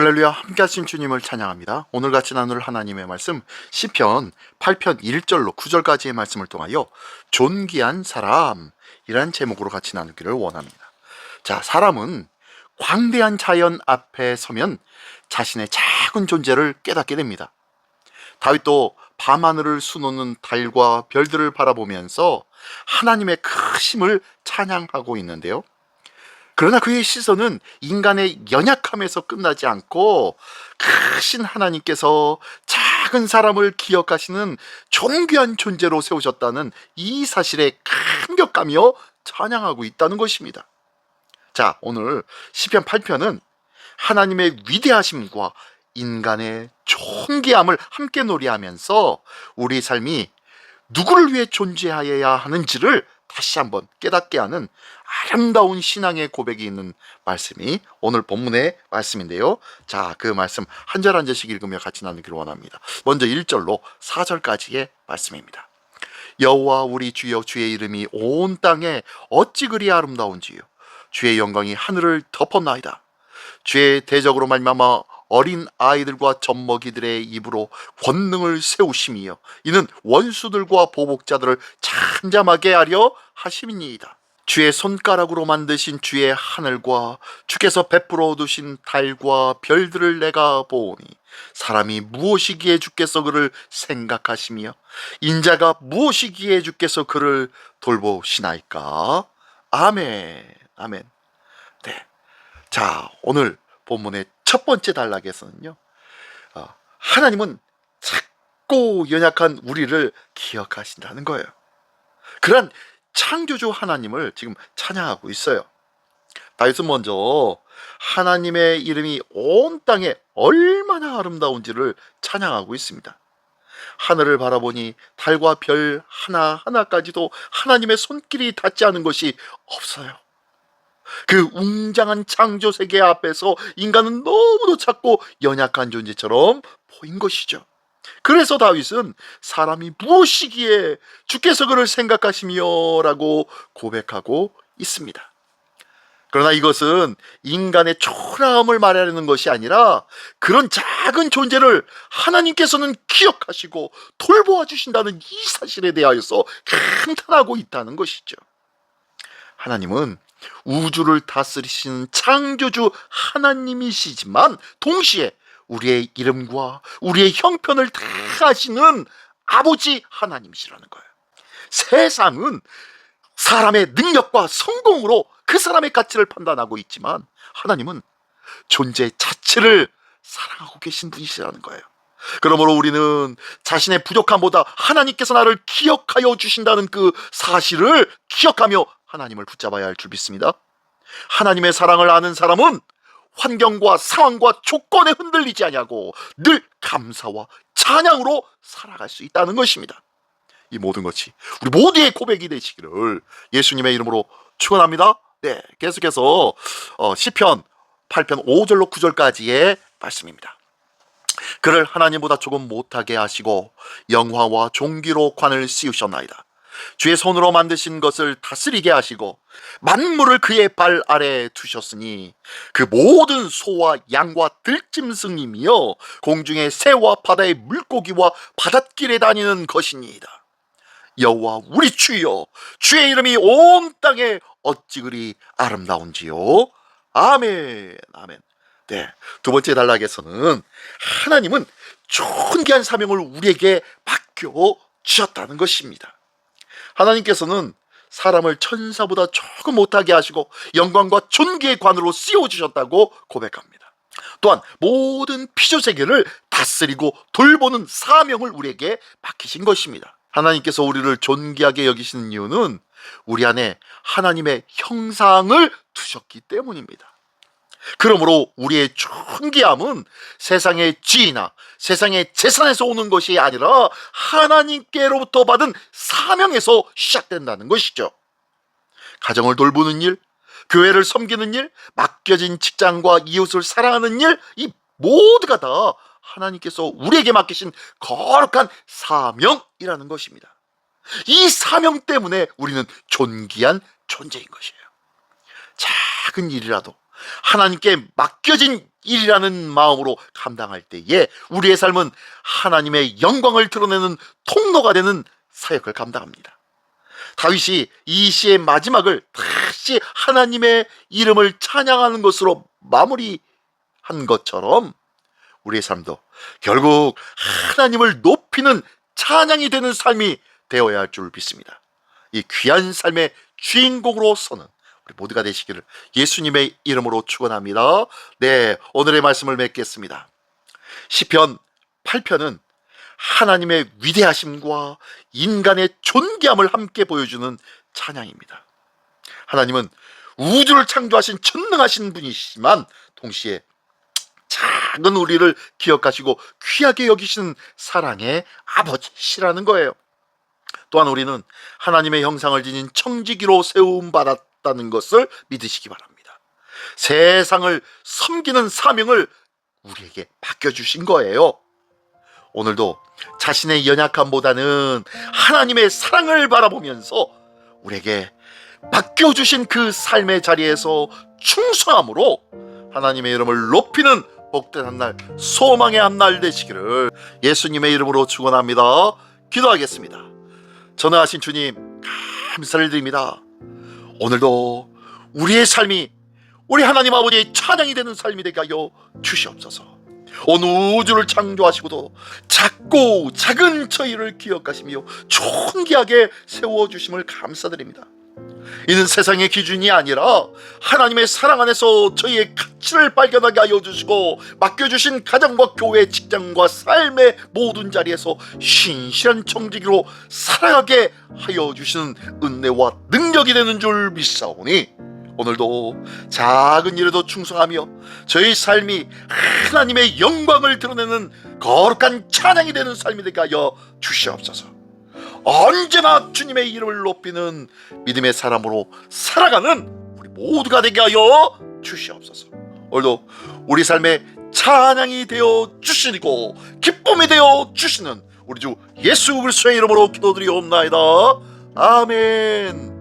할렐루야, 함께 하신 주님을 찬양합니다. 오늘 같이 나눌 하나님의 말씀 시편 8편 1절로 9절까지의 말씀을 통하여 존귀한 사람이란 제목으로 같이 나누기를 원합니다. 자, 사람은 광대한 자연 앞에 서면 자신의 작은 존재를 깨닫게 됩니다. 다윗도 밤하늘을 수놓는 달과 별들을 바라보면서 하나님의 크심을 찬양하고 있는데요. 그러나 그의 시선은 인간의 연약함에서 끝나지 않고 크신 하나님께서 작은 사람을 기억하시는 존귀한 존재로 세우셨다는 이 사실에 감격하며 찬양하고 있다는 것입니다. 자, 오늘 시편 8편은 하나님의 위대하심과 인간의 존귀함을 함께 노래하면서 우리 삶이 누구를 위해 존재하여야 하는지를 다시 한번 깨닫게 하는 아름다운 신앙의 고백이 있는 말씀이 오늘 본문의 말씀인데요. 자, 그 말씀 한 절 한 절씩 읽으며 같이 나누기를 원합니다. 먼저 1절로 4절까지의 말씀입니다. 여호와 우리 주여, 주의 이름이 온 땅에 어찌 그리 아름다운지요. 주의 영광이 하늘을 덮었나이다. 주의 대적으로 말미암아 어린 아이들과 젖먹이들의 입으로 권능을 세우심이여 이는 원수들과 보복자들을 잠잠하게 하려 하심이니이다. 주의 손가락으로 만드신 주의 하늘과 주께서 베풀어 두신 달과 별들을 내가 보오니 사람이 무엇이기에 주께서 그를 생각하시며 인자가 무엇이기에 주께서 그를 돌보시나이까. 아멘. 아멘. 네. 자, 오늘 본문의 첫 번째 단락에서는요, 하나님은 작고 연약한 우리를 기억하신다는 거예요. 그런 창조주 하나님을 지금 찬양하고 있어요. 다윗은 먼저 하나님의 이름이 온 땅에 얼마나 아름다운지를 찬양하고 있습니다. 하늘을 바라보니 달과 별 하나하나까지도 하나님의 손길이 닿지 않은 것이 없어요. 그 웅장한 창조 세계 앞에서 인간은 너무도 작고 연약한 존재처럼 보인 것이죠. 그래서 다윗은 사람이 무엇이기에 주께서 그를 생각하시며 라고 고백하고 있습니다. 그러나 이것은 인간의 초라함을 말하는 것이 아니라 그런 작은 존재를 하나님께서는 기억하시고 돌보아 주신다는 이 사실에 대하여서 감탄하고 있다는 것이죠. 하나님은 우주를 다스리시는 창조주 하나님이시지만 동시에 우리의 이름과 우리의 형편을 다 아시는 아버지 하나님이시라는 거예요. 세상은 사람의 능력과 성공으로 그 사람의 가치를 판단하고 있지만 하나님은 존재 자체를 사랑하고 계신 분이시라는 거예요. 그러므로 우리는 자신의 부족함보다 하나님께서 나를 기억하여 주신다는 그 사실을 기억하며 하나님을 붙잡아야 할 줄 믿습니다. 하나님의 사랑을 아는 사람은 환경과 상황과 조건에 흔들리지 아니하고 늘 감사와 찬양으로 살아갈 수 있다는 것입니다. 이 모든 것이 우리 모두의 고백이 되시기를 예수님의 이름으로 축원합니다. 네, 계속해서 시편 8편 5절로 9절까지의 말씀입니다. 그를 하나님보다 조금 못하게 하시고 영화와 존귀로 관을 씌우셨나이다. 주의 손으로 만드신 것을 다스리게 하시고 만물을 그의 발 아래에 두셨으니 그 모든 소와 양과 들짐승이며 공중의 새와 바다의 물고기와 바닷길에 다니는 것이니이다. 여호와 우리 주여, 주의 이름이 온 땅에 어찌 그리 아름다운지요. 아멘. 아멘. 네, 두 번째 단락에서는 하나님은 존귀한 사명을 우리에게 맡겨 주셨다는 것입니다. 하나님께서는 사람을 천사보다 조금 못하게 하시고 영광과 존귀의 관으로 씌워주셨다고 고백합니다. 또한 모든 피조세계를 다스리고 돌보는 사명을 우리에게 맡기신 것입니다. 하나님께서 우리를 존귀하게 여기시는 이유는 우리 안에 하나님의 형상을 두셨기 때문입니다. 그러므로 우리의 존귀함은 세상의 지위나 세상의 재산에서 오는 것이 아니라 하나님께로부터 받은 사명에서 시작된다는 것이죠. 가정을 돌보는 일, 교회를 섬기는 일, 맡겨진 직장과 이웃을 사랑하는 일, 이 모두가 다 하나님께서 우리에게 맡기신 거룩한 사명이라는 것입니다. 이 사명 때문에 우리는 존귀한 존재인 것이에요. 작은 일이라도 하나님께 맡겨진 일이라는 마음으로 감당할 때에 우리의 삶은 하나님의 영광을 드러내는 통로가 되는 사역을 감당합니다. 다윗이 이 시의 마지막을 다시 하나님의 이름을 찬양하는 것으로 마무리한 것처럼 우리의 삶도 결국 하나님을 높이는 찬양이 되는 삶이 되어야 할 줄 믿습니다. 이 귀한 삶의 주인공으로서는 우리 모두가 되시기를 예수님의 이름으로 축원합니다. 네, 오늘의 말씀을 맺겠습니다. 시편 8편은 하나님의 위대하심과 인간의 존귀함을 함께 보여주는 찬양입니다. 하나님은 우주를 창조하신 전능하신 분이시지만 동시에 작은 우리를 기억하시고 귀하게 여기시는 사랑의 아버지시라는 거예요. 또한 우리는 하나님의 형상을 지닌 청지기로 세움받았다는 것을 믿으시기 바랍니다. 세상을 섬기는 사명을 우리에게 맡겨주신 거예요. 오늘도 자신의 연약함보다는 하나님의 사랑을 바라보면서 우리에게 맡겨주신 그 삶의 자리에서 충성함으로 하나님의 이름을 높이는 복된 한날, 소망의 한날 되시기를 예수님의 이름으로 축원합니다. 기도하겠습니다. 전능하신 주님, 감사를 드립니다. 오늘도 우리의 삶이 우리 하나님 아버지의 찬양이 되는 삶이 되게 하여 주시옵소서. 온 우주를 창조하시고도 작고 작은 저희를 기억하시며 존귀하게 세워주심을 감사드립니다. 이는 세상의 기준이 아니라 하나님의 사랑 안에서 저희의 가치를 발견하게 하여 주시고 맡겨주신 가정과 교회, 직장과 삶의 모든 자리에서 신실한 청지기로 살아가게 하여 주시는 은혜와 능력이 되는 줄 믿사오니 오늘도 작은 일에도 충성하며 저희 삶이 하나님의 영광을 드러내는 거룩한 찬양이 되는 삶이 되게 하여 주시옵소서. 언제나 주님의 이름을 높이는 믿음의 사람으로 살아가는 우리 모두가 되게 하여 주시옵소서. 오늘도 우리 삶의 찬양이 되어 주시고 기쁨이 되어 주시는 우리 주 예수 그리스도의 이름으로 기도드리옵나이다. 아멘.